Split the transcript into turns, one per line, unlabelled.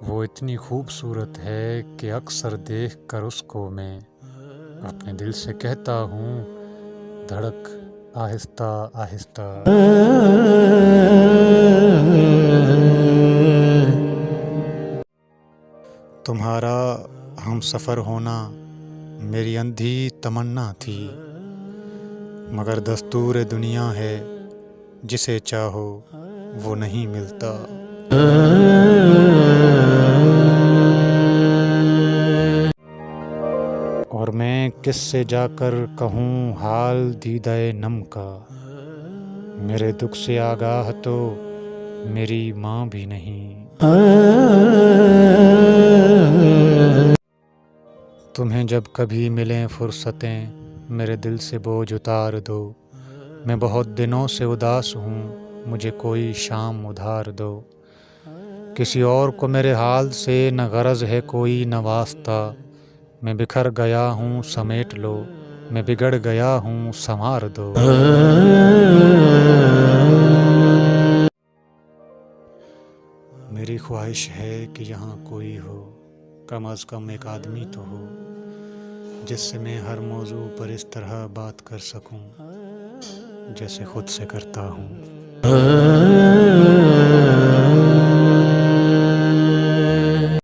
وہ اتنی خوبصورت ہے کہ اکثر دیکھ کر اس کو میں اپنے دل سے کہتا ہوں دھڑک آہستہ آہستہ۔ تمہارا ہم سفر ہونا میری اندھی تمنا تھی، مگر دستور دنیا ہے جسے چاہو وہ نہیں ملتا۔ اور میں کس سے جا کر کہوں حال دیدہ نم کا، میرے دکھ سے آگاہ تو میری ماں بھی نہیں۔ تمہیں جب کبھی ملیں فرصتیں میرے دل سے بوجھ اتار دو، میں بہت دنوں سے اداس ہوں مجھے کوئی شام ادھار دو۔ کسی اور کو میرے حال سے نہ غرض ہے کوئی نہ واسطہ، میں بکھر گیا ہوں سمیٹ لو، میں بگڑ گیا ہوں سنوار دو۔ میری خواہش ہے کہ یہاں کوئی ہو، کم از کم ایک آدمی تو ہو، جس سے میں ہر موضوع پر اس طرح بات کر سکوں جیسے خود سے کرتا ہوں۔